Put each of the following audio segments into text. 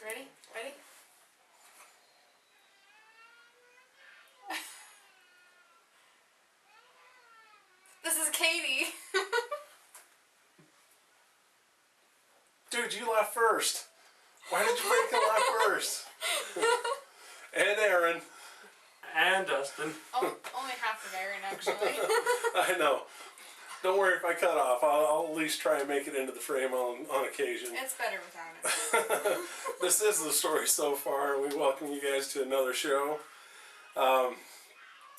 Ready? Ready? This is Katie. Dude, you laughed first. Why did you make him laugh first? And Aaron. And Dustin. Oh, only half of Aaron, actually. I know. Don't worry if I cut off. I'll at least try and make it into the frame on occasion. It's better without it. This is the story so far, and we welcome you guys to another show.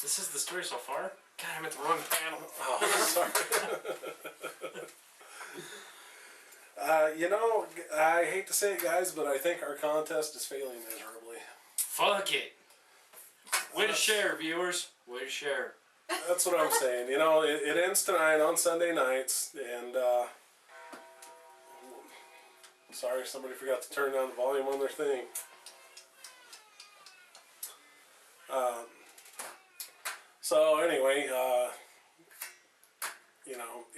This is the story so far? God, I'm at the wrong panel. Oh, sorry. I hate to say it, guys, but I think our contest is failing miserably. Fuck it. Way to share, viewers. Way to share. That's what I'm saying. It ends tonight on Sunday nights, and sorry, somebody forgot to turn down the volume on their thing. So anyway,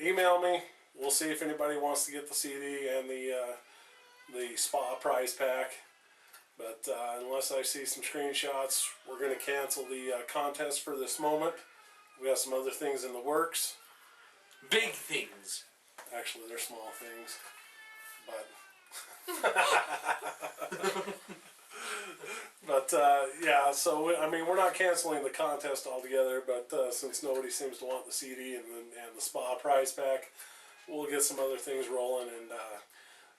email me. We'll see if anybody wants to get the CD and the spa prize pack. But unless I see some screenshots, we're going to cancel the contest for this moment. We have some other things in the works. Big things. Actually, they're small things. But yeah, so we're not canceling the contest altogether. But since nobody seems to want the CD and the spa prize pack, we'll get some other things rolling, and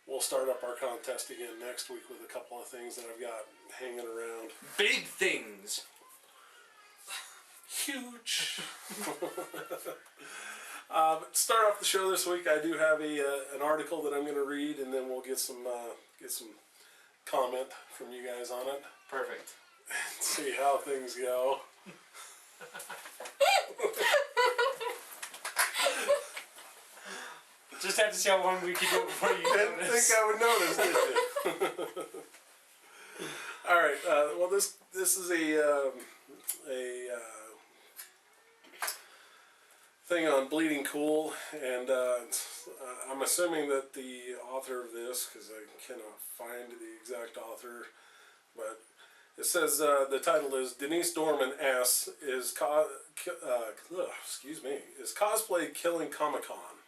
we'll start up our contest again next week with a couple of things that I've got hanging around. Big things. Huge. Start off the show this week. I do have an article that I'm going to read, and then we'll get some comment from you guys on it. Perfect. See how things go. Just have to see how long we can do it before you Didn't notice. think I would notice, did you? All right. Well, this is a thing on Bleeding Cool, and I'm assuming that the author of this, because I cannot find the exact author, but it says the title is Denise Dorman asks, is cosplay killing Comic-Con?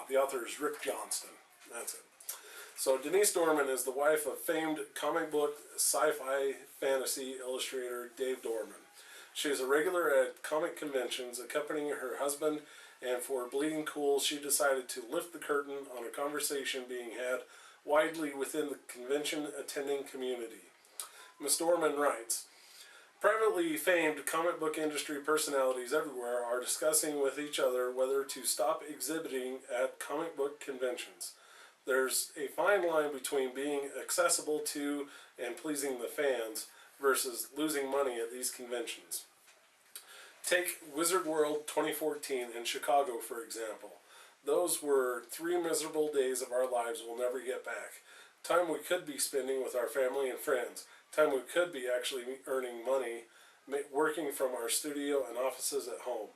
The author is Rick Johnston. That's it. So Denise Dorman is the wife of famed comic book sci-fi fantasy illustrator Dave Dorman. She is a regular at comic conventions accompanying her husband, and for Bleeding Cool she decided to lift the curtain on a conversation being had widely within the convention attending community. Ms. Dorman writes, privately famed comic book industry personalities everywhere are discussing with each other whether to stop exhibiting at comic book conventions. There's a fine line between being accessible to and pleasing the fans versus losing money at these conventions. Take Wizard World 2014 in Chicago, for example. Those were 3 miserable days of our lives we'll never get back. Time we could be spending with our family and friends. Time we could be actually earning money, working from our studio and offices at home.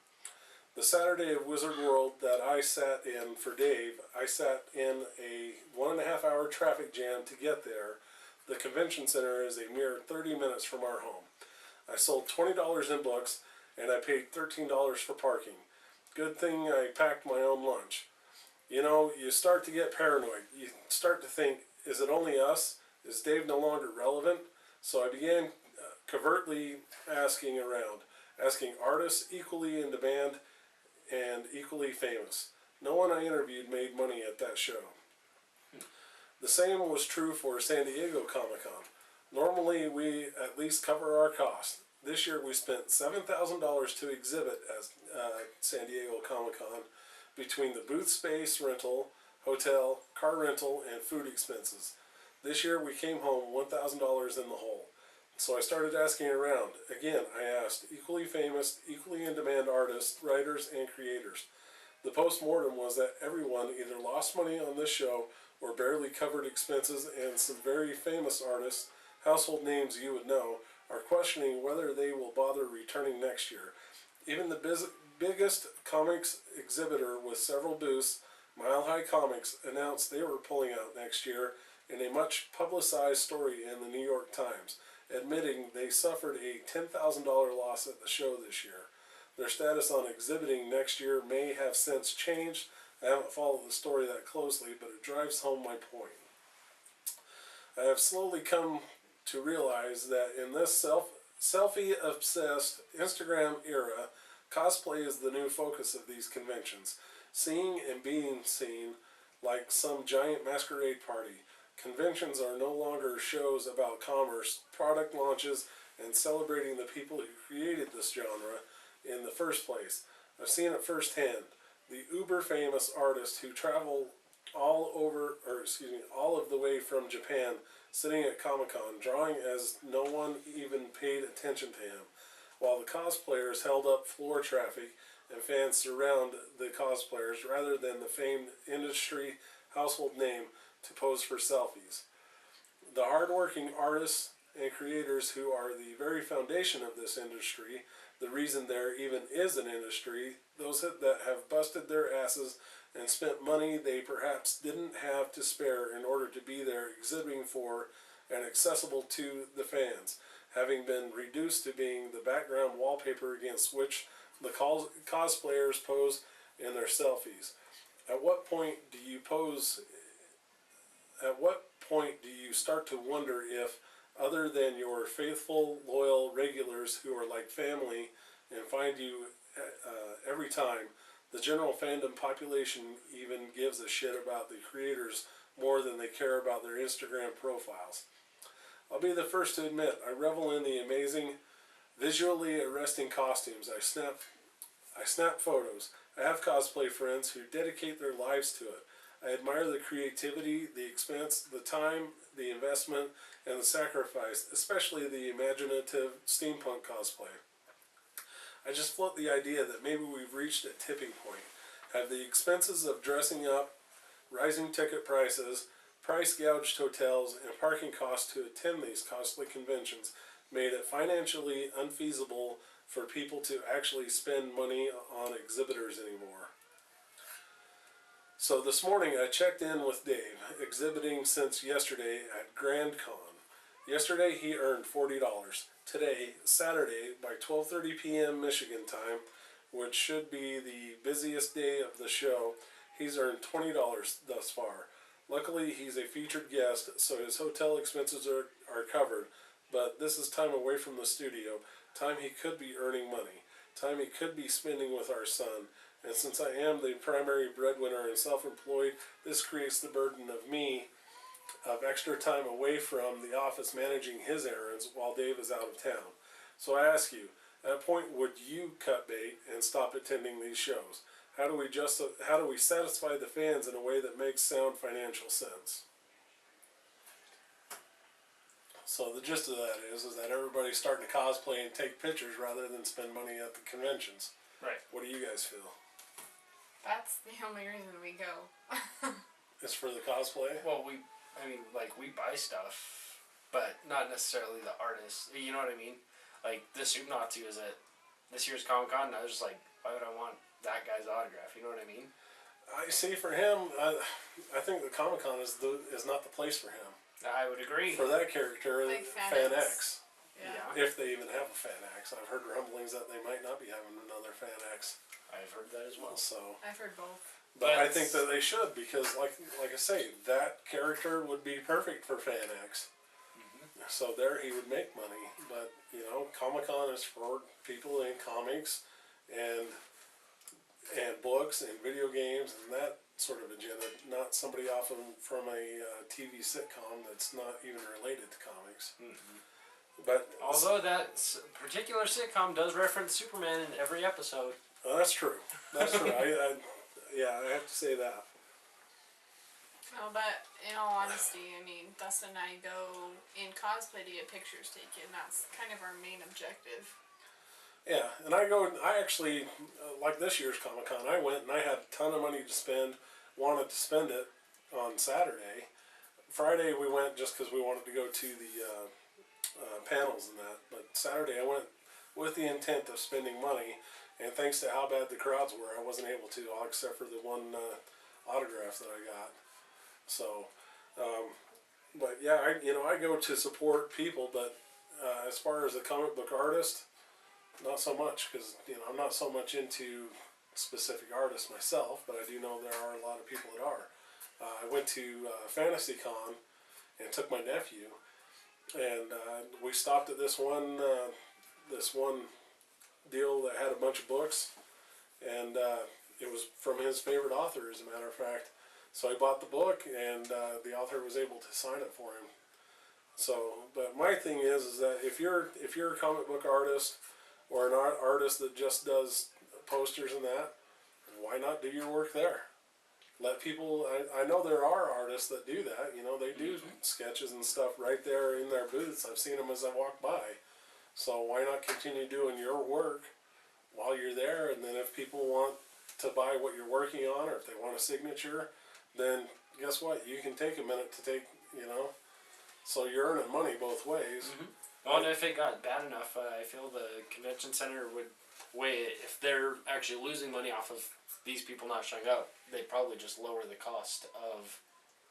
The Saturday of Wizard World that I sat in for Dave, I sat in a 1.5 hour traffic jam to get there. The convention center is a mere 30 minutes from our home. I sold $20 in books, and I paid $13 for parking. Good thing I packed my own lunch. You start to get paranoid. You start to think, is it only us? Is Dave no longer relevant? So I began covertly asking around, asking artists equally in demand and equally famous. No one I interviewed made money at that show. The same was true for San Diego Comic-Con. Normally we at least cover our costs. This year we spent $7,000 to exhibit at San Diego Comic-Con between the booth space rental, hotel, car rental, and food expenses. This year we came home $1,000 in the hole. So I started asking around. Again, I asked equally famous, equally in-demand artists, writers, and creators. The post-mortem was that everyone either lost money on this show or barely covered expenses, and some very famous artists, household names you would know, are questioning whether they will bother returning next year. Even the biggest comics exhibitor with several booths, Mile High Comics, announced they were pulling out next year, in a much publicized story in the New York Times, admitting they suffered a $10,000 loss at the show this year. Their status on exhibiting next year may have since changed. I haven't followed the story that closely, but it drives home my point. I have slowly come to realize that in this selfie-obsessed Instagram era, cosplay is the new focus of these conventions. Seeing and being seen like some giant masquerade party. Conventions are no longer shows about commerce, product launches, and celebrating the people who created this genre in the first place. I've seen it firsthand. The uber famous artists who travel all of the way from Japan, sitting at Comic-Con, drawing as no one even paid attention to him, while the cosplayers held up floor traffic and fans surround the cosplayers rather than the famed industry household name to pose for selfies. The hardworking artists and creators who are the very foundation of this industry, the reason there even is an industry, those that have busted their asses and spent money they perhaps didn't have to spare in order to be there exhibiting for and accessible to the fans, having been reduced to being the background wallpaper against which the cosplayers pose in their selfies. At what point do you start to wonder if, other than your faithful, loyal regulars who are like family and find you every time, the general fandom population even gives a shit about the creators more than they care about their Instagram profiles? I'll be the first to admit, I revel in the amazing, visually arresting costumes. I snap photos. I have cosplay friends who dedicate their lives to it. I admire the creativity, the expense, the time, the investment, and the sacrifice, especially the imaginative steampunk cosplay. I just float the idea that maybe we've reached a tipping point. Have the expenses of dressing up, rising ticket prices, price gouged hotels, and parking costs to attend these costly conventions made it financially unfeasible for people to actually spend money on exhibitors anymore? So this morning I checked in with Dave, exhibiting since yesterday at Grand Con. Yesterday he earned $40. Today, Saturday, by 12:30 p.m. Michigan time, which should be the busiest day of the show, he's earned $20 thus far. Luckily, he's a featured guest, so his hotel expenses are covered, but this is time away from the studio, time he could be earning money, time he could be spending with our son, and since I am the primary breadwinner and self-employed, this creates the burden of extra time away from the office managing his errands while Dave is out of town. So I ask you, at a point would you cut bait and stop attending these shows? How do we satisfy the fans in a way that makes sound financial sense? So the gist of that is that everybody's starting to cosplay and take pictures rather than spend money at the conventions. Right. What do you guys feel? That's the only reason we go. It's for the cosplay? Well, we buy stuff, but not necessarily the artists. You know what I mean? Like, this Natsu is at this year's Comic-Con, and I was just like, why would I want that guy's autograph? You know what I mean? I see. For him, I think the Comic-Con is not the place for him. I would agree. For that character, Like Fan Fan X. Yeah. If they even have a Fan X. I've heard rumblings that they might not be having another Fan X. I've heard that as well. So, I've heard both. but I think that they should, because like I say, that character would be perfect for Fan X. Mm-hmm. So there he would make money. But Comic-Con is for people in comics and books and video games and that sort of agenda, not somebody from a TV sitcom that's not even related to comics. Mm-hmm. But although that particular sitcom does reference Superman in every episode. That's true. That's true. I have to say that. Oh, but in all honesty, I mean, Dustin and I go in cosplay to get pictures taken. That's kind of our main objective. Yeah, and I actually, like this year's Comic-Con, I went and I had a ton of money to spend, wanted to spend it on Saturday. Friday we went just because we wanted to go to the panels and that, but Saturday I went with the intent of spending money, and thanks to how bad the crowds were, I wasn't able to, all except for the one autograph that I got. So, but yeah, I go to support people, but as far as a comic book artist, not so much, because I'm not so much into specific artists myself, but I do know there are a lot of people that are. I went to Fantasy Con and took my nephew, and we stopped at this one deal that had a bunch of books, and it was from his favorite author, as a matter of fact. So I bought the book, and the author was able to sign it for him. So, but my thing is that if you're a comic book artist or an artist that just does posters and that, why not do your work there? Let people. I know there are artists that do that. They do sketches and stuff right there in their booths. I've seen them as I walk by. So why not continue doing your work while you're there? And then if people want to buy what you're working on, or if they want a signature, then guess what? You can take a minute to take. So you're earning money both ways. Well, and if it got bad enough, I feel the convention center would weigh it. If they're actually losing money off of these people not showing up, they'd probably just lower the cost of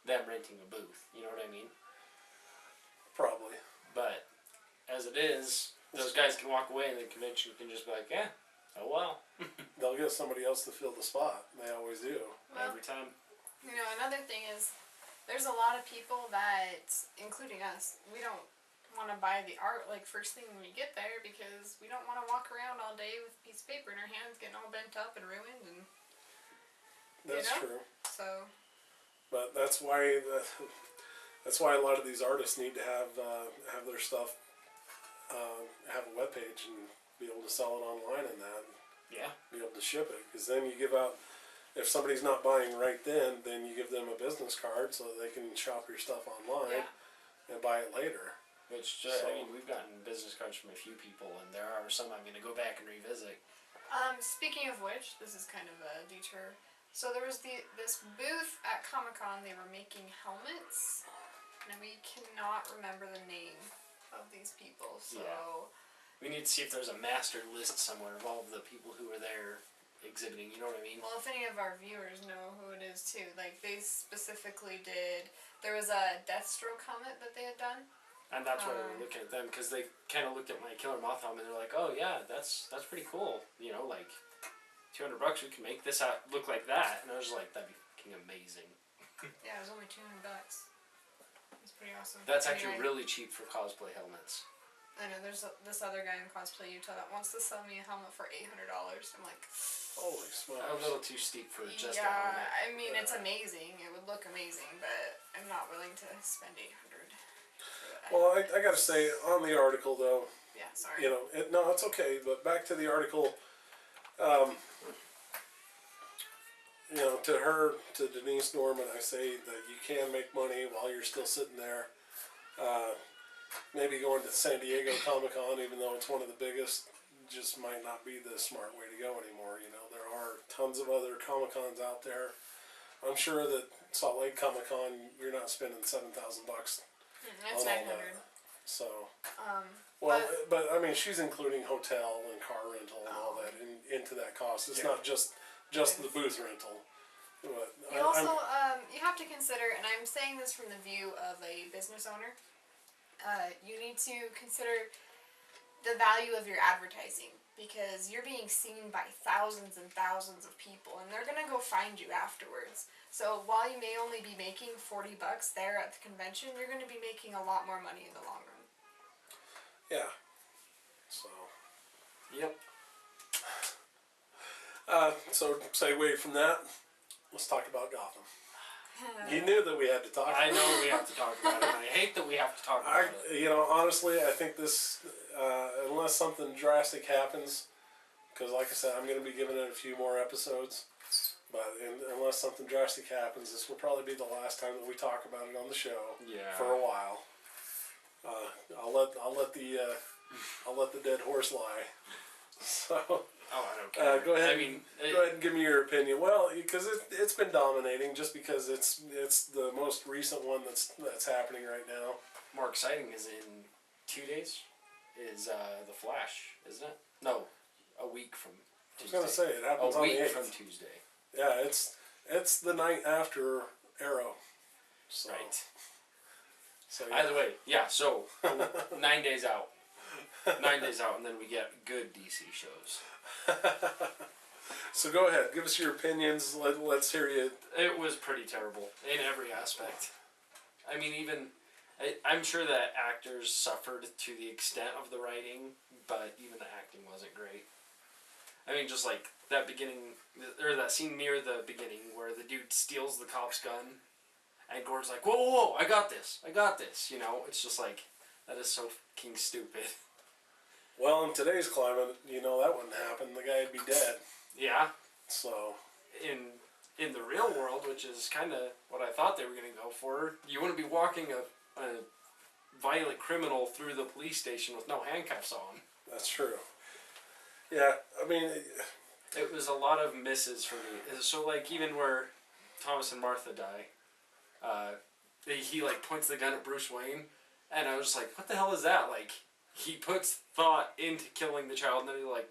them renting a booth. You know what I mean? Probably. But as it is, those guys can walk away and the convention can just be like, yeah, oh well. They'll get somebody else to fill the spot. They always do. Well, Every time. Another thing is, there's a lot of people that, including us, we don't want to buy the art like first thing when we get there, because we don't want to walk around all day with a piece of paper in our hands getting all bent up and ruined, and That's true. so. But that's why a lot of these artists need to have their stuff have a webpage and be able to sell it online and that. Yeah. Be able to ship it, because then you give out. If somebody's not buying right then you give them a business card so that they can shop your stuff online and buy it later. Which, we've gotten business cards from a few people, and there are some I'm going to go back and revisit. Speaking of which, this is kind of a detour. So there was this booth at Comic-Con, they were making helmets, and we cannot remember the name of these people, so. Yeah. We need to see if there's a master list somewhere of all of the people who were there exhibiting, you know what I mean? Well, if any of our viewers know who it is too, like they specifically did, there was a Deathstroke helmet that they had done. And that's why we were looking at them, because they kind of looked at my Killer Moth helmet and they're like, oh yeah, that's pretty cool. Like $200 we can make this out look like that. And I was like, that'd be fucking amazing. Yeah, it was only $200. It's pretty awesome. That's actually really cheap for cosplay helmets. I know, there's this other guy in Cosplay Utah that wants to sell me a helmet for $800. I'm like, holy smokes. A little too steep for just a helmet. Yeah, I mean, it's amazing. It would look amazing, but I'm not willing to spend $800. Well, I gotta say, on the article though, yeah, sorry. no, it's okay, but back to the article, to Denise Norman, I say that you can make money while you're still sitting there. Maybe going to San Diego Comic-Con, even though it's one of the biggest, just might not be the smart way to go anymore. There are tons of other Comic-Cons out there. I'm sure that Salt Lake Comic-Con, you're not spending $7,000. It's $900. So, but I mean, she's including hotel and car rental and all that into that cost. It's not just the booth rental. But you also you have to consider, and I'm saying this from the view of a business owner. You need to consider the value of your advertising, because you're being seen by thousands and thousands of people, and they're gonna go find you afterwards. So while you may only be making $40 there at the convention, you're gonna be making a lot more money in the long run. Yeah. So. Yep. So segue from that, let's talk about Gotham. You knew that we had to talk about it. I know we have to talk about it, and I hate that we have to talk about it. Honestly, I think this, unless something drastic happens, because like I said, I'm going to be giving it a few more episodes, but unless something drastic happens, this will probably be the last time that we talk about it on the show. Yeah. For a while. I'll let the dead horse lie. So. Oh, I don't care. Go ahead. Go ahead and give me your opinion. Well, because it's been dominating, just because it's the most recent one that's happening right now. More exciting is in 2 days is the Flash, isn't it? No, a week from Tuesday. I was gonna say it happens on the 8th. A week from Tuesday. Yeah, it's the night after Arrow. So. Right. So Either way, yeah. So 9 days out, 9 days out, and then we get good DC shows. So go ahead, give us your opinions. Let's hear you. It was pretty terrible in every aspect. I mean, even I'm sure that actors suffered to the extent of the writing, but even the acting wasn't great. I mean, just like that beginning, or that scene near the beginning where the dude steals the cop's gun, and Gordon's like, "Whoa, whoa, whoa! I got this! I got this!" You know, it's just like that is so fucking stupid. Well, in today's climate, you know that wouldn't happen. The guy'd be dead. Yeah. So In the real world, which is kind of what I thought they were going to go for, you wouldn't be walking a violent criminal through the police station with no handcuffs on. that's true. Yeah, I mean, It was a lot of misses for me. So, like, even where Thomas and Martha die, he, like, points the gun at Bruce Wayne, and I was just like, what the hell is that? Like, he puts thought into killing the child, and then he's like,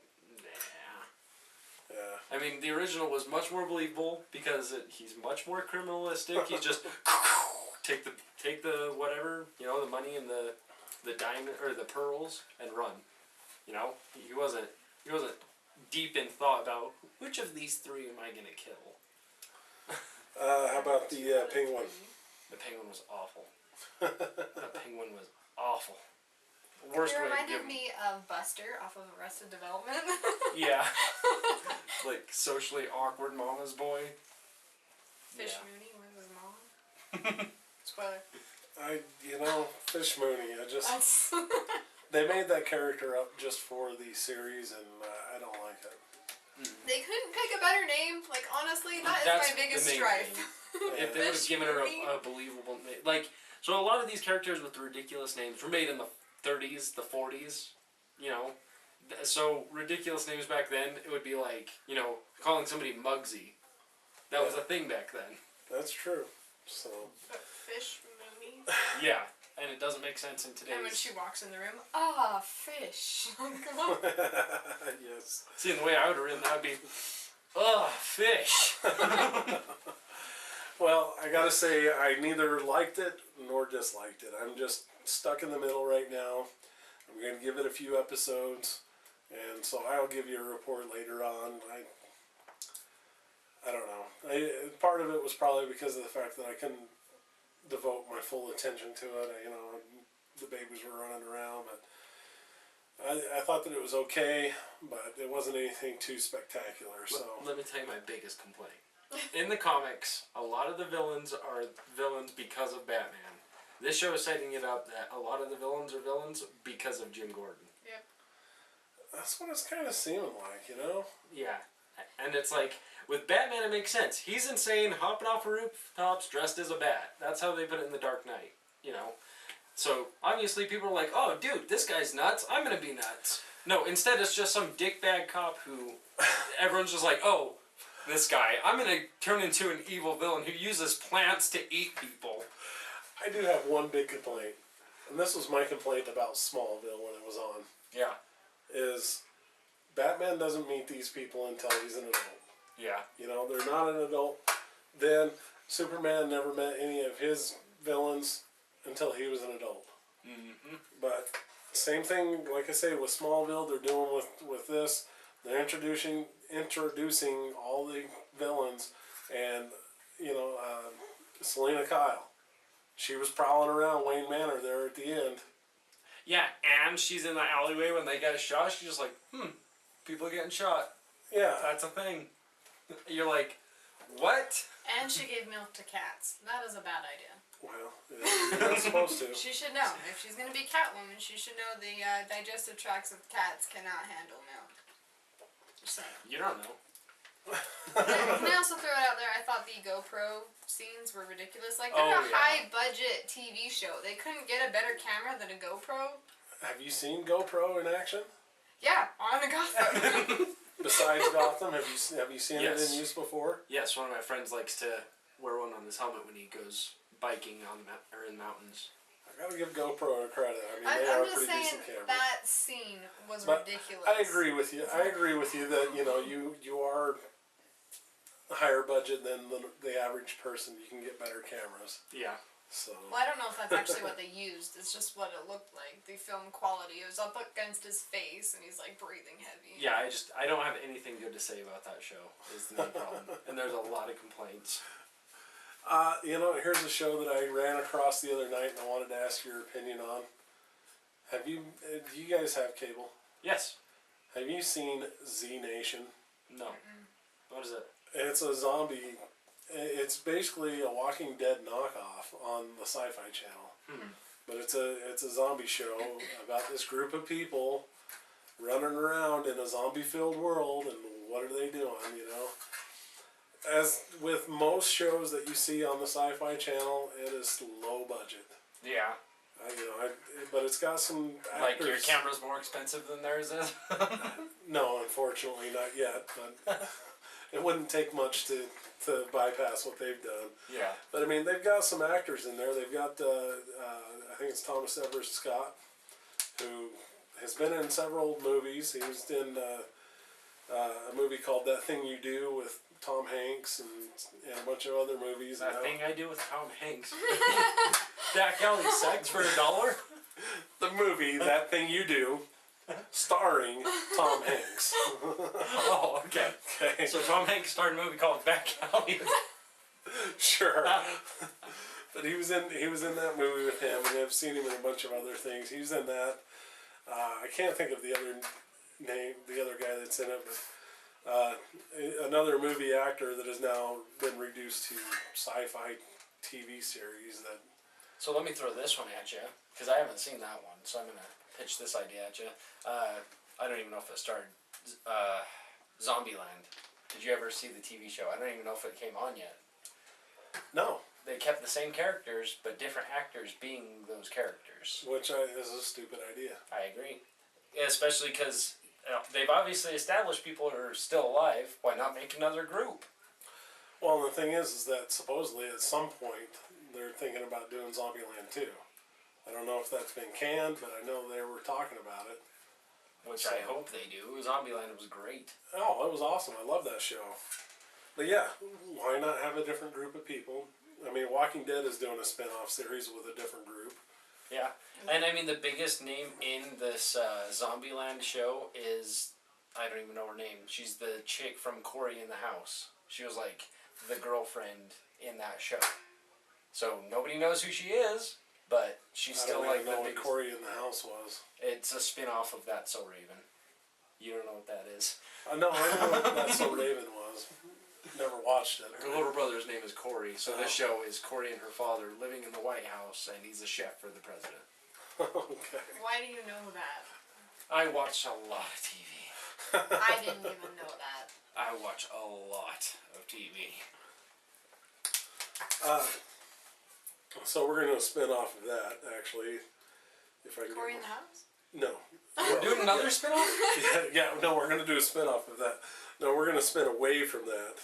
nah. yeah. I mean, the original was much more believable because he's much more criminalistic. He's just take the whatever, you know, the money and the diamond or the pearls and run. You know, he wasn't deep in thought about which of these three am I gonna kill. How about the penguin? The penguin was awful. The penguin was awful. Worst It way to give reminded him. me of Buster off of Arrested Development. Yeah. Like socially awkward mama's boy. Fish Yeah. Mooney was his mom. Spoiler. Fish Mooney. That's They made that character up just for the series, and I don't like it. They couldn't pick a better name. Like, honestly, that That's is my biggest the main strife. thing. If they would have Fish given her Mooney. a believable name, like, so a lot of these characters with ridiculous names were made in the 30s, the 40s, you know. So ridiculous names back then, it would be like, you know, calling somebody Muggsy. That was a thing back then. That's true. So But Fish Mooney. Yeah, and it doesn't make sense in today's. And when she walks in the room, fish. Come on. yes. See, in the way I would have written that would be, fish. Well, I gotta say, I neither liked it nor disliked it. I'm just stuck in the middle right now. I'm gonna give it a few episodes, and so I'll give you a report later on. I don't know. Part of it was probably because of the fact that I couldn't devote my full attention to it. The babies were running around, but I thought that it was okay, but it wasn't anything too spectacular. So Let me tell you my biggest complaint. In the comics, a lot of the villains are villains because of Batman. This show is setting it up that a lot of the villains are villains because of Jim Gordon. Yep. that's what it's kind of seeming like, you know? Yeah. And it's like, with Batman it makes sense. He's insane, hopping off of rooftops, dressed as a bat. That's how they put it in The Dark Knight, you know? So, obviously people are like, oh, dude, this guy's nuts, I'm gonna be nuts. No, instead it's just some dickbag cop who everyone's just like, oh, this guy, I'm gonna turn into an evil villain who uses plants to eat people. I do have one big complaint, and this was my complaint about Smallville when it was on, Yeah. is Batman doesn't meet these people until he's an adult. Yeah. You know, they're not an adult. Then Superman never met any of his villains until he was an adult. Mm-hmm. But same thing, like I say, with Smallville, they're doing with this. They're introducing all the villains, and Selena Kyle. She was prowling around Wayne Manor there at the end. Yeah, and she's in the alleyway when they get shot. She's just like, people getting shot. Yeah. That's a thing. You're like, what? And she gave milk to cats. That is a bad idea. Well, you're not supposed to. She should know. If she's going to be Catwoman, she should know the digestive tracts of cats cannot handle milk. Just saying. You don't know. Can I also throw it out there? I thought the GoPro scenes were ridiculous. Like, they're Oh, a yeah. high-budget TV show. They couldn't get a better camera than a GoPro. Have you seen GoPro in action? Yeah, on a Gotham. Besides Gotham, have you seen Yes. it in use before? Yes, one of my friends likes to wear one on his helmet when he goes biking or in mountains. I gotta give GoPro a credit. I mean, they I'm are a just pretty saying decent camera. that scene was But ridiculous. I agree with you. I agree with you that you are higher budget than the average person. You can get better cameras. Yeah. So. Well, I don't know if that's actually what they used. It's just what it looked like. The film quality. It was up against his face, and he's like breathing heavy. Yeah, I don't have anything good to say about that show. Is the main problem, and there's a lot of complaints. Here's a show that I ran across the other night, and I wanted to ask your opinion on. Do you guys have cable? Yes. Have you seen Z Nation? No. What is it? It's a zombie. It's basically a Walking Dead knockoff on the Sci-Fi Channel. But it's a zombie show about this group of people running around in a zombie-filled world, and what are they doing? As with most shows that you see on the Sci-Fi Channel, it is low budget. Yeah. But it's got some actors. Like your camera's more expensive than theirs is? No, unfortunately, not yet. But it wouldn't take much to bypass what they've done. Yeah. But I mean, they've got some actors in there. They've got, I think it's Thomas Everett Scott, who has been in several movies. He was in a movie called That Thing You Do with Tom Hanks and a bunch of other movies. That Thing I Do with Tom Hanks. Dak Alley sex for $1? The movie That Thing You Do, starring Tom Hanks. Oh, okay. Okay. So Tom Hanks starred in a movie called Back Alley. Sure. But he was in that movie with him, and I've seen him in a bunch of other things. He was in that. I can't think of the other name, the other guy that's in it, but another movie actor that has now been reduced to sci-fi TV series. That. So let me throw this one at you, because I haven't seen that one, so I'm going to pitch this idea at you. I don't even know if it started Zombieland. Did you ever see the TV show? I don't even know if it came on yet. No. They kept the same characters, but different actors being those characters. Which is a stupid idea. I agree. Especially because they've obviously established people who are still alive. Why not make another group? Well, the thing is that supposedly at some point they're thinking about doing Zombieland 2. I don't know if that's been canned, but I know they were talking about it. Which I hope they do. Zombieland was great. Oh, it was awesome. I love that show. But yeah, why not have a different group of people? I mean, Walking Dead is doing a spin-off series with a different group. Yeah. And I mean, the biggest name in this Zombieland show is, I don't even know her name. She's the chick from Cory in the House. She was like the girlfriend in that show. So nobody knows who she is, but she's still like I don't know the what biggest. Cory in the House was. It's a spin-off of That's So Raven. You don't know what that is. No, I know what That's So Raven was. Never watched it. Her little brother's name is Cory, so this show is Cory and her father living in the White House, and he's a chef for the president. Okay. Why do you know that? I watch a lot of TV. I didn't even know that. I watch a lot of TV. So we're going to spin off of that, actually. If I can. Cory in the House? No. We're doing another spin-off? No, we're going to do a spin-off of that. No, we're going to spin away from that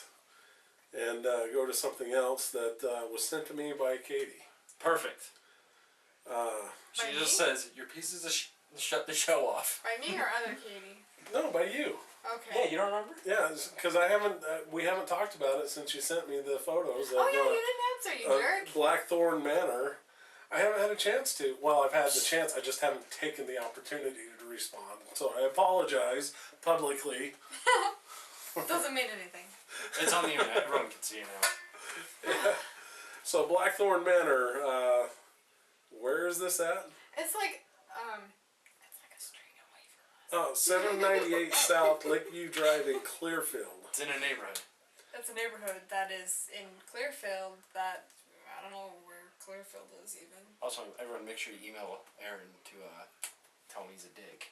and go to something else that was sent to me by Katie. Perfect. She By just me? says, your pieces of shut the show off. By me or other Katie? No, by you. Okay. Yeah, you don't remember? Yeah, because we haven't talked about it since you sent me the photos of Oh yeah, you didn't answer, you jerk. Blackthorn Manor. I haven't had a chance to. Well, I've had the chance. I just haven't taken the opportunity to respond. So I apologize publicly. Doesn't mean anything. It's on the internet. Everyone can see it now. Yeah. So Blackthorn Manor, where is this at? It's like a street away from us. Oh, 798 South Lakeview Drive in Clearfield. It's in a neighborhood. It's a neighborhood that is in Clearfield that, I don't know where Clearfield is even. Also, everyone make sure you email Aaron to tell me he's a dick.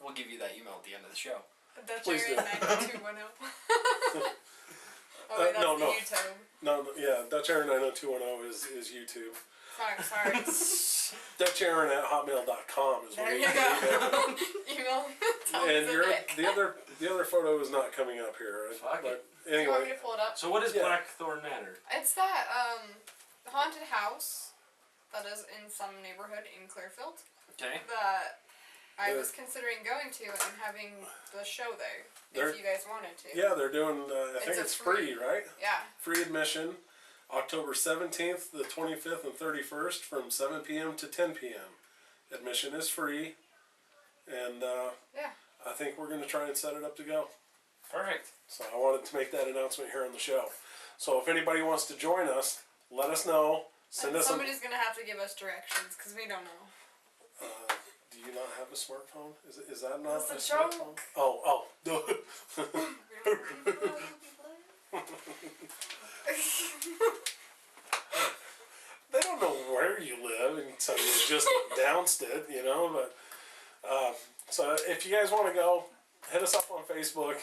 We'll give you that email at the end of the show. Dutch Please area do. 90210. Oh wait, that's no. the YouTube. No, yeah, Dutch Aaron 90210 is YouTube. Sorry. Dutch Aaron at hotmail.com is There where you you go. Email. Tell And us a you're, dick. the other photo is not coming up here. Fuck But Do you want me anyway, to pull it up? So what is Yeah. Blackthorn Manor? It's that haunted house that is in some neighborhood in Clearfield Okay. that I Yeah. was considering going to and having the show there They're- if you guys wanted to. yeah, they're doing. I think a it's free, right? Yeah. Free admission. October 17th, the 25th, and 31st from 7 p.m. to 10 p.m. Admission is free, and Yeah. I think we're going to try and set it up to go. Perfect. So I wanted to make that announcement here on the show. So if anybody wants to join us, let us know. Send And us somebody's gonna have to give us directions because we don't know. do you not have a smartphone? Is that not That's a a smartphone? joke. Oh. They don't know where you live, and so you just announced it, you know. But so if you guys want to go, hit us up on Facebook,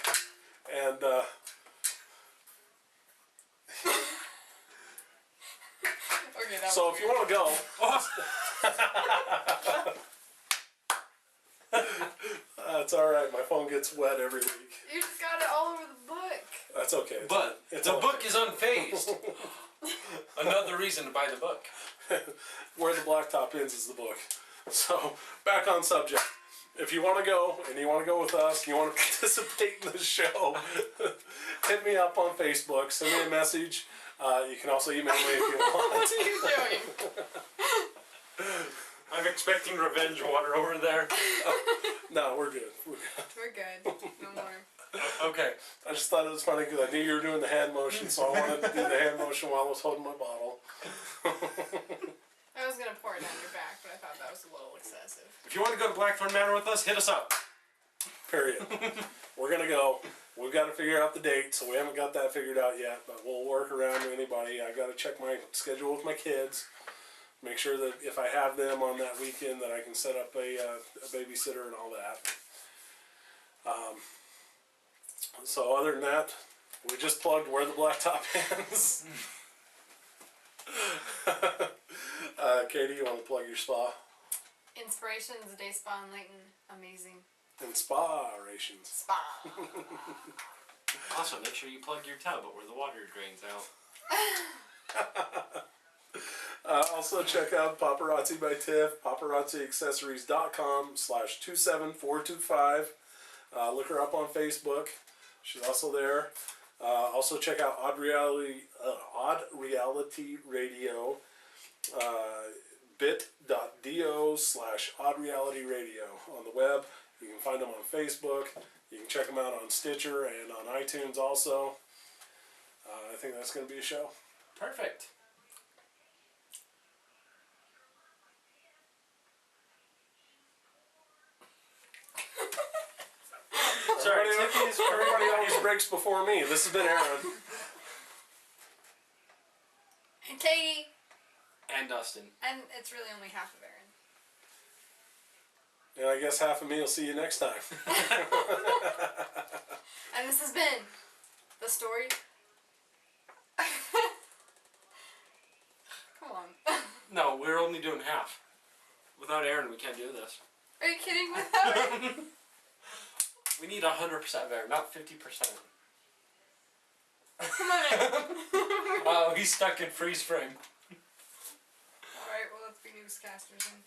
and Okay, that so was if you want to go, it's all right. My phone gets wet every week. You just got it all over the book. That's okay. But It's the all book is unfazed. Another reason to buy the book. Where the blacktop ends is the book. So, back on subject. If you want to go, and you want to go with us, and you want to participate in the show, hit me up on Facebook, send me a message. You can also email me if you want. What are you doing? I'm expecting revenge water over there. No, we're good. We're good. No more. Okay. I just thought it was funny because I knew you were doing the hand motion, so I wanted to do the hand motion while I was holding my bottle. I was gonna pour it down your back, but I thought that was a little excessive. If you want to go to Blackthorn Manor with us, hit us up. Period. We're going to go. We've got to figure out the date, so we haven't got that figured out yet, but we'll work around anybody. I got to check my schedule with my kids. Make sure that if I have them on that weekend that I can set up a babysitter and all that. So other than that, we just plugged Where the Blacktop Ends. Katie, you want to plug your spa? Inspirations, Day Spa in Layton. Amazing. Inspirations. Spa. Also, make sure you plug your tub where the water drains out. Also check out Paparazzi by Tiff, paparazziaccessories.com/27425. Look her up on Facebook. She's also there. Also check out Odd Reality Radio, bit.do/oddrealityradio on the web. You can find them on Facebook. You can check them out on Stitcher and on iTunes also. I think that's going to be a show. Perfect. Sorry, Tiffany's Everybody always breaks before me. This has been Aaron. And Katie. and Dustin. And it's really only half of Aaron. And I guess half of me will see you next time. And this has been the story. Come on. No, we're only doing half. Without Aaron, we can't do this. Are you kidding? Without it? We need 100% of Aaron, not 50%. Come on, Aaron. Oh, he's stuck in freeze frame. Alright, well, let's be newscasters then.